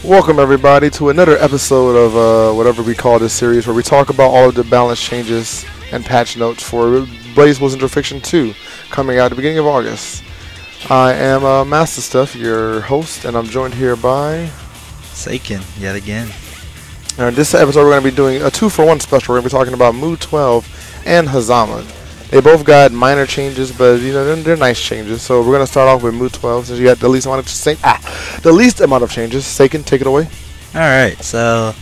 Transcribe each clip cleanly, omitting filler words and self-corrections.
Welcome everybody to another episode of whatever we call this series, where we talk about all of the balance changes and patch notes for Blazblue Central Fiction 2 coming out at the beginning of August. I am MastaStef, your host, and I'm joined here by Seiken, yet again. And in this episode we're going to be doing a 2-for-1 special. We're going to be talking about Mu-12 and Hazama. They both got minor changes, but you know they're nice changes. So we're gonna start off with Mu-12 since you got the least amount of changes. Seiken, take it away. All right, so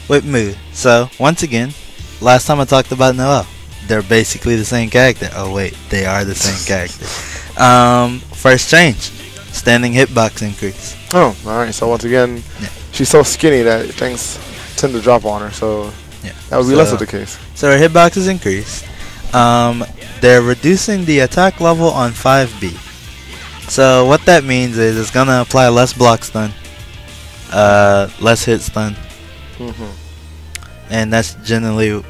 with Mu, so once again, last time I talked about Noel, they're basically the same character. Oh wait, they are the same character. First change, standing hitbox increase. Oh, all right. So once again, she's so skinny that things tend to drop on her. So that would be less of the case. So her hitbox is increased. They're reducing the attack level on 5B. So what that means is it's gonna apply less block stun, less hit stun, and that's generally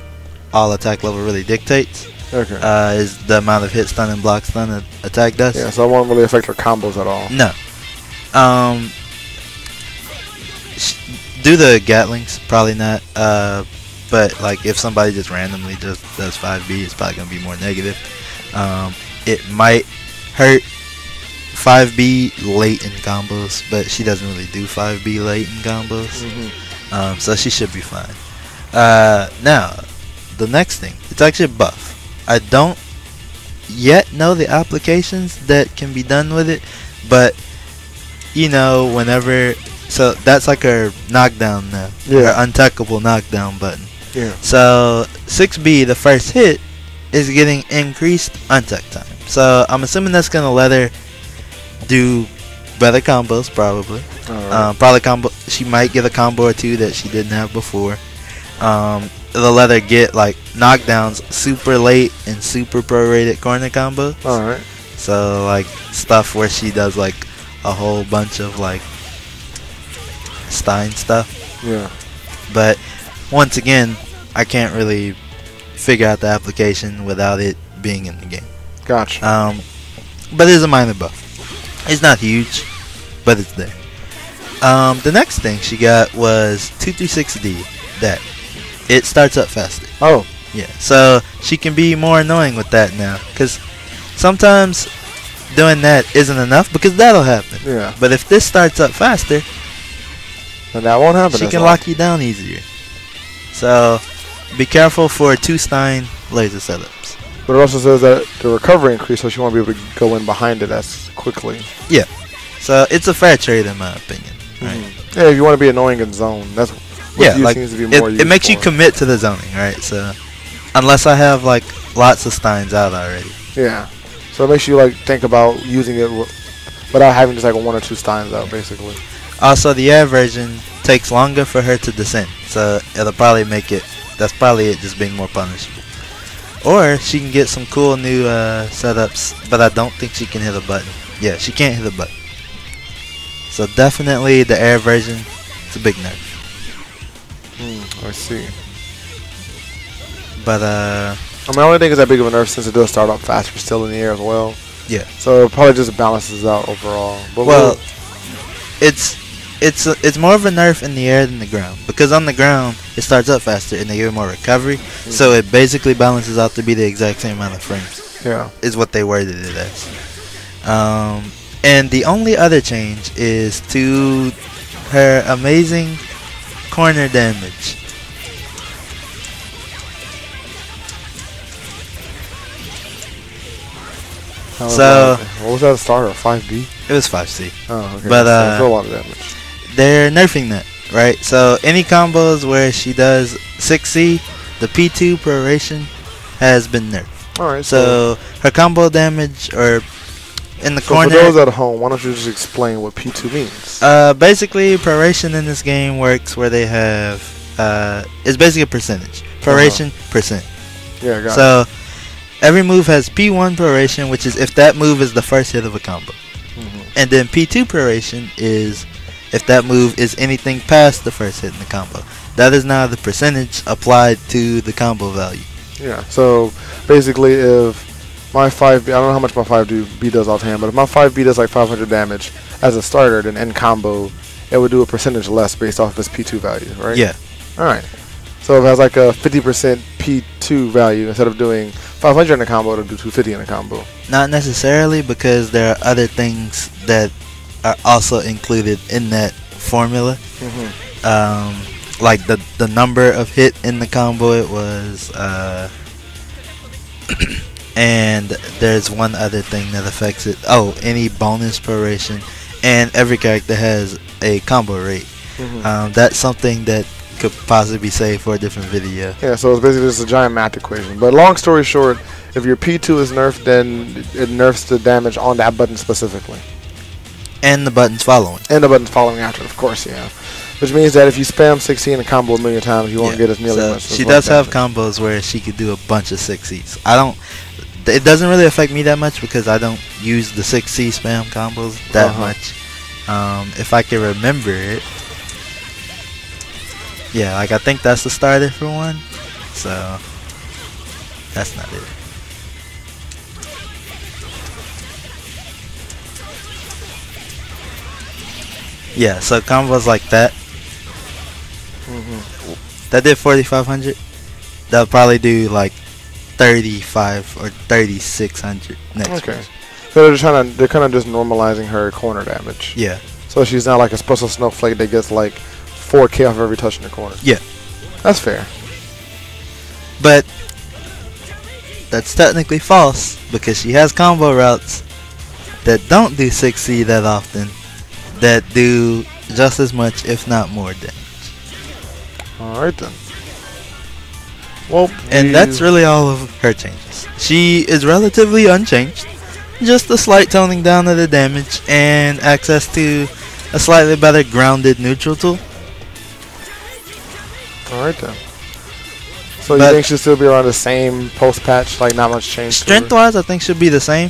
all attack level really dictates. Okay. Is the amount of hit stun and block stun an attack does. Yeah, so it won't really affect her combos at all. No. Do the Gatlings, probably not. But like if somebody just randomly just does 5B, it's probably gonna be more negative. It might hurt 5B late in combos, but she doesn't really do 5B late in combos, so she should be fine. Now, the next thing, it's actually a buff. I don't yet know the applications that can be done with it, but you know, whenever, so that's like her knockdown now, her untuckable knockdown button. Yeah. So 6B, the first hit, is getting increased untuck time. So I'm assuming that's gonna let her do better combos, probably. Probably she might get a combo or two that she didn't have before. It'll let her get like knockdowns super late and super prorated corner combos. All right. So like stuff where she does like a whole bunch of like Stein stuff. Yeah. But once again, I can't really figure out the application without it being in the game. Gotcha. But it's a minor buff. It's not huge, but it's there. The next thing she got was 236D. That it starts up faster. Oh. Yeah. So she can be more annoying with that now, because sometimes doing that isn't enough, because that'll happen. Yeah. But if this starts up faster, then that won't happen. She can lock you down easier. So be careful for 2 Stein laser setups. But it also says that the recovery increase, so she won't be able to go in behind it as quickly. Yeah. So it's a fair trade in my opinion. Right? Yeah, if you want to be annoying in zone, that's what like seems to be more it makes you commit to the zoning, right? So unless I have like lots of Steins out already. Yeah. So it makes you like think about using it without having just like 1 or 2 Steins out, basically. Also, the air version takes longer for her to descend, so it'll probably make it. That's probably it, just being more punishable. Or she can get some cool new setups, but I don't think she can hit a button. Yeah, she can't hit a button. So definitely the air version, it's a big nerf. I see. But I mean, I don't think it's that big of a nerf since it does start up faster, still in the air as well. Yeah. So it probably just balances out overall. But well, it's more of a nerf in the air than the ground, because on the ground it starts up faster and they give more recovery, so it basically balances out to be the exact same amount of frames. Yeah, is what they worded it as. And the only other change is to her amazing corner damage. So what was that starter? 5B? It was 5C. Oh, okay. But that's a lot of damage. They're nerfing that, right? So any combos where she does 6C, the P2 proration has been nerfed. Alright. So her combo damage, or in the corner. For those at home, why don't you just explain what P2 means? Basically, proration in this game works where they have it's basically a percentage. Proration percent. Yeah, got it. So every move has P1 proration, which is if that move is the first hit of a combo. And then P2 proration is if that move is anything past the first hit in the combo. That is now the percentage applied to the combo value. Yeah, so basically if my 5B, I don't know how much my 5B does offhand, but if my 5B does like 500 damage as a starter, then end combo it would do a percentage less based off of its P2 value, right? Yeah. All right. So if it has like a 50% P2 value, instead of doing 500 in a combo, it'll do 250 in a combo. Not necessarily, because there are other things that are also included in that formula. Like the number of hit in the combo it was, and there's one other thing that affects it. Oh, any bonus proration, and every character has a combo rate. That's something that could possibly be saved for a different video. Yeah, so it's basically just a giant math equation. But long story short, if your P2 is nerfed, then it nerfs the damage on that button specifically. And the buttons following. And the buttons following after, of course, yeah. Which means that if you spam 6E in a combo a million times, you won't get as nearly much. She does have combos where she could do a bunch of 6Es. It doesn't really affect me that much because I don't use the 6C spam combos that much. If I can remember it. Yeah, like I think that's the starter for one. So that's not it. Yeah, so combos like that. That did 4,500. That'll probably do like 35 or 3,600 next. Okay. So they're kind of just normalizing her corner damage. Yeah. So she's not like a special snowflake that gets like 4K off every touch in the corner. Yeah. That's fair. But that's technically false because she has combo routes that don't do 6C that often, that do just as much, if not more damage. Alright then. Well, and that's really all of her changes. She is relatively unchanged. Just a slight toning down of the damage and access to a slightly better grounded neutral tool. Alright then. So you think she'll still be around the same post-patch, like not much change? Strength-wise, I think she'll be the same.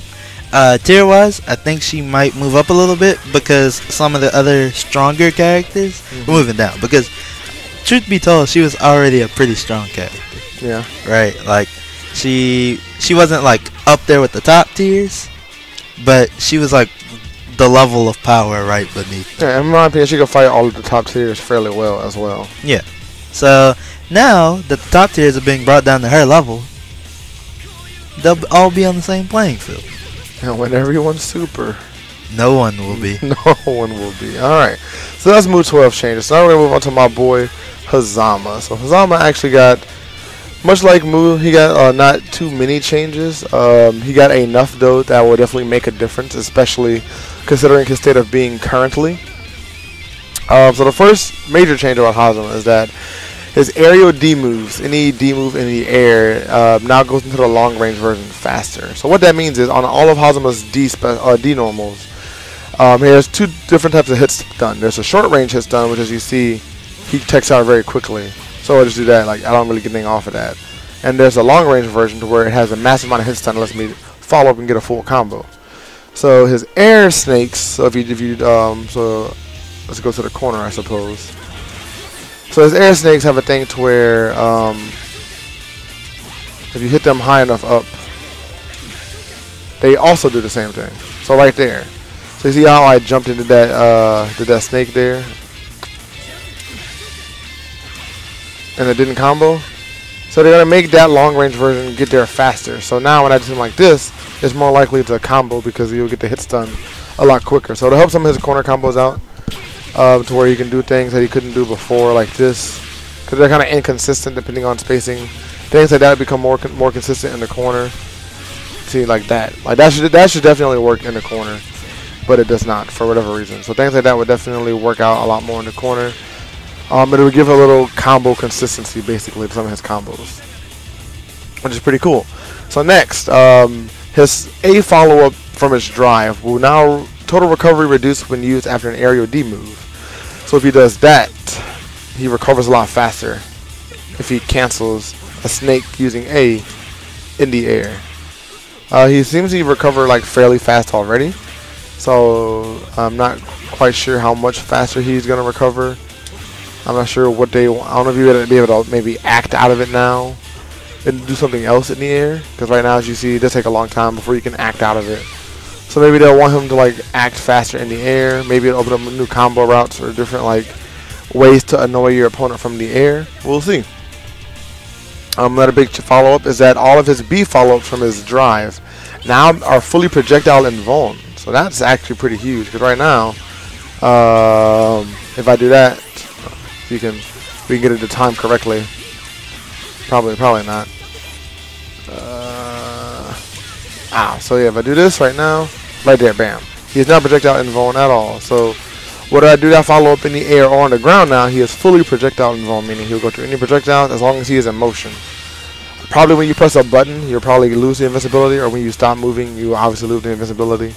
Tier-wise, I think she might move up a little bit because some of the other stronger characters are moving down. Because, truth be told, she was already a pretty strong character. Yeah. Right? Like, she wasn't, like, up there with the top tiers, but she was, like, the level of power right beneath them. Yeah, in my opinion, she could fight all of the top tiers fairly well as well. Yeah. So, now that the top tiers are being brought down to her level, they'll all be on the same playing field. And when everyone's super, no one will be. No one will be. Alright. So that's Mu-12 changes. So now we're going to move on to my boy, Hazama. So Hazama actually got, much like Mu, he got not too many changes. He got enough, though, that will definitely make a difference, especially considering his state of being currently. So the first major change about Hazama is that his aerial D moves, any D move in the air, now goes into the long range version faster. So what that means is on all of Hazama's D normals, he has two different types of hits done. There's a short range hit stun, which as you see, he takes out very quickly. So I'll just do that, like I don't really get anything off of that. And there's a long range version to where it has a massive amount of hit stun that lets me follow up and get a full combo. So his air snakes, so so let's go to the corner, I suppose. So his air snakes have a thing to where if you hit them high enough up, they also do the same thing. So right there. So you see how I jumped into that snake there? And it didn't combo? So they're going to make that long range version get there faster. So now when I do something like this, it's more likely to combo because you'll get the hit stun a lot quicker. So to help some of his corner combos out, to where you can do things that he couldn't do before, like this, because they're kind of inconsistent depending on spacing. Things like that become more consistent in the corner. See, like that, that should definitely work in the corner, but it does not for whatever reason. So things like that would definitely work out a lot more in the corner. But it would give a little combo consistency basically to some of his combos, which is pretty cool. So next, his A follow-up from his drive will now total recovery reduced when used after an aerial D move. So if he does that, he recovers a lot faster if he cancels a snake using A in the air. He seems to recover like fairly fast already, so I'm not quite sure how much faster he's gonna recover. I'm not sure what I don't know if you're gonna be able to maybe act out of it now and do something else in the air, because right now, as you see, it does take a long time before you can act out of it. So maybe they'll want him to like act faster in the air. Maybe it'll open up new combo routes or different like ways to annoy your opponent from the air. We'll see. Another big follow-up is that all of his B follow-ups from his drive now are fully projectile and vuln. So that's actually pretty huge, because right now, if I do that, we can get it to time correctly. Probably not. So yeah, if I do this right now, right there, bam. He's not projectile and vuln at all. So whether I do that follow-up in the air or on the ground now, he is fully projectile and vuln, meaning he'll go through any projectile as long as he is in motion. Probably when you press a button, you'll probably lose the invincibility, or when you stop moving, you obviously lose the invincibility.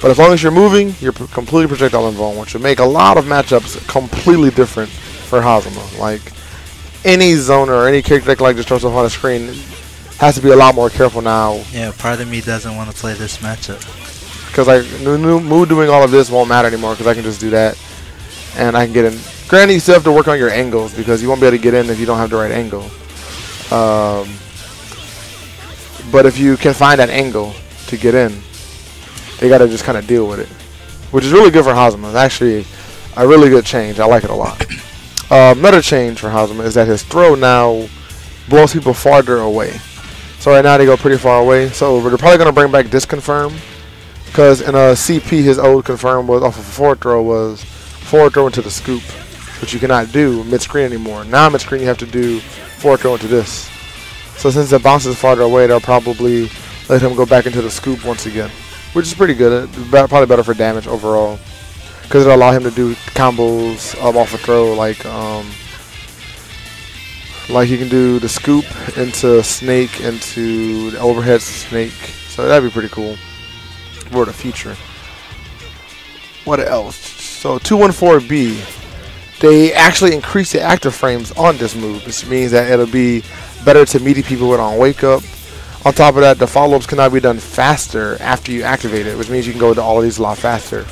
But as long as you're moving, you're completely projectile and vuln, which would make a lot of matchups completely different for Hazama. Like, any zoner or any character that can like just throw stuff on the screen has to be a lot more careful now. Yeah, part of me doesn't want to play this matchup. Because like Mu doing all of this won't matter anymore, because I can just do that and I can get in. Granted, you still have to work on your angles, because you won't be able to get in if you don't have the right angle. But if you can find that angle to get in, they got to just kind of deal with it, which is really good for Hazama. It's actually a really good change. I like it a lot. Another change for Hazama is that his throw now blows people farther away. So right now they go pretty far away. So they're probably going to bring back disconfirm, because in a CP his old confirm was off of a forward throw into the scoop, which you cannot do mid-screen anymore. Now mid-screen you have to do forward throw into this. So since it bounces farther away, they'll probably let him go back into the scoop once again, which is pretty good. Probably better for damage overall, because it'll allow him to do combos off a throw, like he can do the scoop into snake into the overhead snake. So that'd be pretty cool for the future. What else? So 214B, they actually increase the active frames on this move, which means that it'll be better to meaty people with on wake up. On top of that, the follow-ups can now be done faster after you activate it, which means you can go to all of these a lot faster.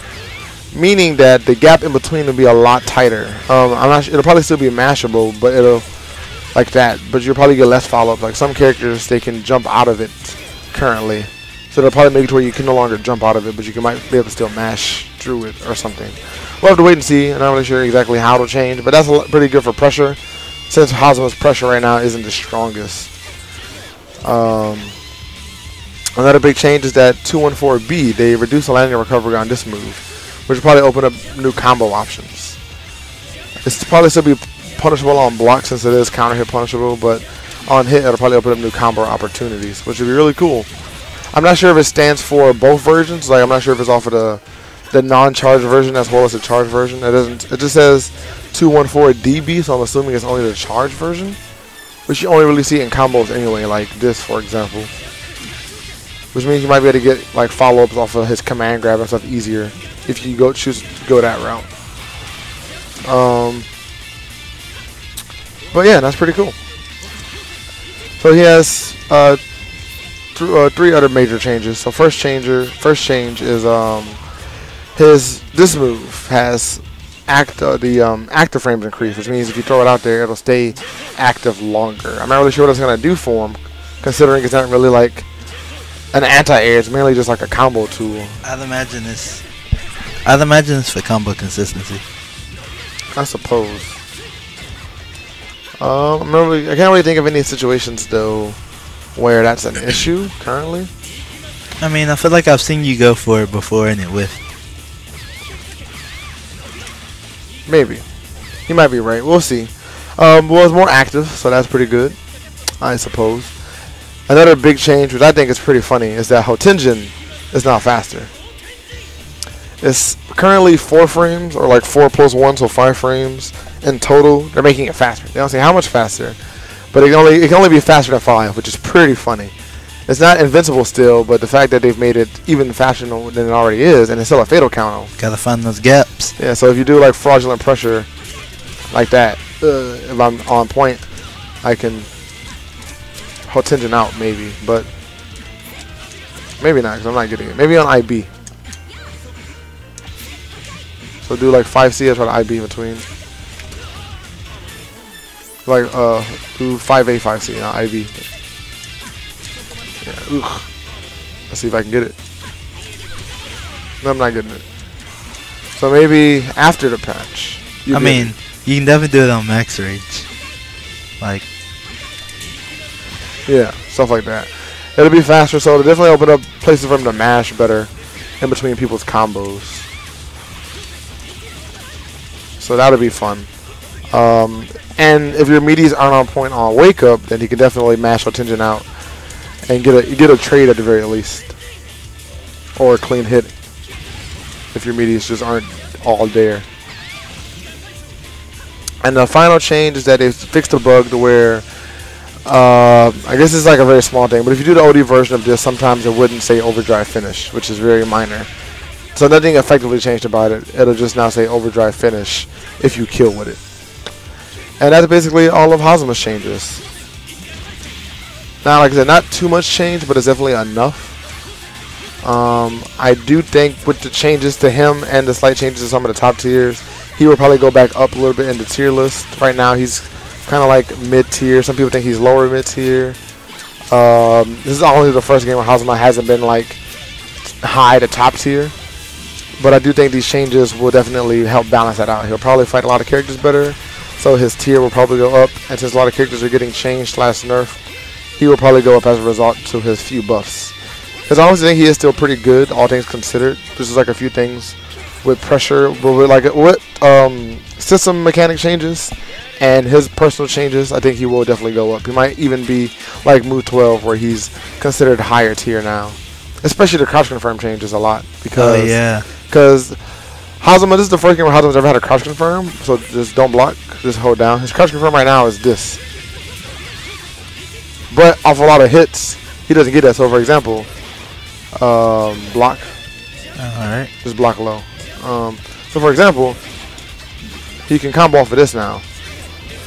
Meaning that the gap in between will be a lot tighter. I'm not sure, it'll probably still be mashable, but it'll like that. But you'll probably get less follow-up. Like some characters, they can jump out of it currently, so they'll probably make it to where you can no longer jump out of it, but you might be able to still mash through it or something. We'll have to wait and see. I'm not really sure exactly how it'll change, but that's pretty good for pressure, since Hazama's pressure right now isn't the strongest. Another big change is that 214B, they reduce the landing recovery on this move, which will probably open up new combo options. It's probably still be punishable on block since it is counter hit punishable, but on hit it'll probably open up new combo opportunities, which would be really cool. I'm not sure if it stands for both versions. Like, I'm not sure if it's off of the non-charge version as well as the charge version. It doesn't. It just says 214DB, so I'm assuming it's only the charge version, which you only really see in combos anyway, like this, for example. Which means you might be able to get like follow-ups off of his command grab and stuff easier if you choose to go that route. But yeah, that's pretty cool. So he has three other major changes. So first change is this move has active frames increase, which means if you throw it out there, it'll stay active longer. I'm not really sure what it's gonna do for him, considering it's not really like an anti-air. It's mainly just like a combo tool. I'd imagine this for combo consistency. I suppose. I can't really think of any situations though where that's an issue currently. I mean, I feel like I've seen you go for it before and it whiffed. Maybe. You might be right. We'll see. Well, it's more active, so that's pretty good, I suppose. Another big change, which I think is pretty funny, is that Hotenjin is now faster. It's currently 4 frames, or like 4 plus 1, so 5 frames in total. They're making it faster. They don't say how much faster, but it can only be faster than 5, which is pretty funny. It's not invincible still, but the fact that they've made it even faster than it already is, and it's still a fatal counter. Gotta find those gaps. Yeah, so if you do like fraudulent pressure like that, if I'm on point, I can Hotenjin out maybe, but maybe not because I'm not getting it. Maybe on IB. So do like 5C, try to IB in between. Like do 5A, 5C, not IB. Yeah, let's see if I can get it. No, I'm not getting it. So maybe after the patch. I mean, you can definitely do it on max rage. Like, yeah, stuff like that. It'll be faster, so it'll definitely open up places for him to mash better in between people's combos. So that'll be fun. And if your meaties aren't on point on wake up, then he can definitely mash Otenjin out and get a trade at the very least, or a clean hit if your meaties just aren't all there. And the final change is that they fixed a bug to where I guess it's like a very small thing, but if you do the OD version of this, sometimes it wouldn't say overdrive finish, which is very minor. So nothing effectively changed about it. It'll just now say overdrive finish if you kill with it. And that's basically all of Hazama's changes. Now, like I said, not too much change, but it's definitely enough. I do think with the changes to him and the slight changes to some of the top tiers, he will probably go back up a little bit in the tier list. Right now, he's kind of like mid-tier. Some people think he's lower mid-tier. This is only the first game where Hazama hasn't been like high to top tier. But I do think these changes will definitely help balance that out. He'll probably fight a lot of characters better, so his tier will probably go up. And since a lot of characters are getting changed / nerfed, he will probably go up as a result to his few buffs. Because I honestly think he is still pretty good, all things considered. There's just like a few things with pressure, but with like system mechanic changes and his personal changes, I think he will definitely go up. He might even be like Mu-12, where he's considered higher tier now. Especially the crouch confirm changes a lot, because Hazama, this is the first game where Hazama's ever had a crouch confirm, so just don't block, just hold down. His crouch confirm right now is this. But off a lot of hits, he doesn't get that. So for example, block. Alright. Just block low. So for example, he can combo off of this now.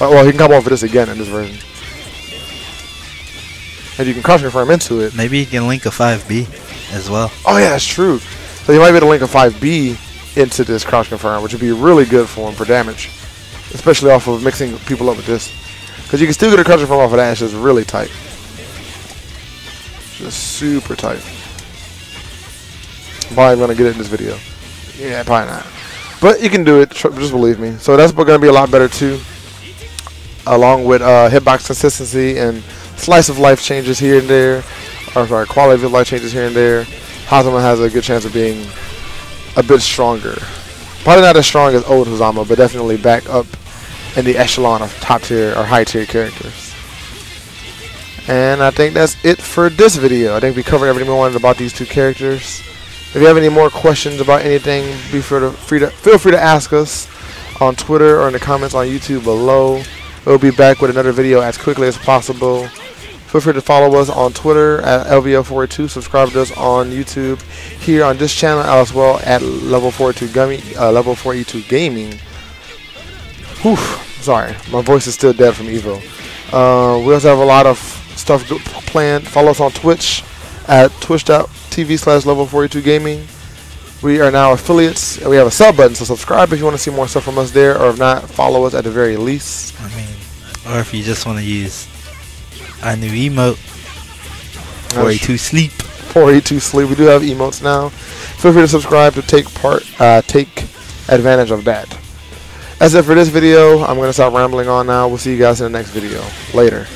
Well, he can combo off of this again in this version. And you can crouch confirm into it. Maybe he can link a 5B as well. Oh yeah, that's true. So you might be able to link a 5B into this crouch confirm, which would be really good for him for damage. Especially off of mixing people up with this. Because you can still get a crouch confirm off of that, it's just really tight. Just super tight. I'm probably going to get it in this video. Yeah, probably not. But you can do it, just believe me. So that's going to be a lot better too. Along with hitbox consistency and slice of life changes here and there. Or sorry, quality of life changes here and there. Hazama has a good chance of being a bit stronger. Probably not as strong as old Hazama, but definitely back up in the echelon of top tier or high tier characters. And I think that's it for this video. I think we covered everything we wanted about these two characters. If you have any more questions about anything, be feel free to ask us on Twitter or in the comments on YouTube below. We'll be back with another video as quickly as possible. Feel free to follow us on Twitter at LVO42. Subscribe to us on YouTube here on this channel as well at Level 42 Gaming. Whew, sorry, my voice is still dead from Evo. We also have a lot of stuff planned. Follow us on Twitch at twitch.tv/Level42 Gaming. We are now affiliates, and we have a sub button, so subscribe if you want to see more stuff from us there, or if not, follow us at the very least. I mean, or if you just want to use our new emote, 482 Sleep. 482 Sleep. We do have emotes now. Feel free to subscribe to take advantage of that. That's it for this video. I'm going to stop rambling on now. We'll see you guys in the next video. Later.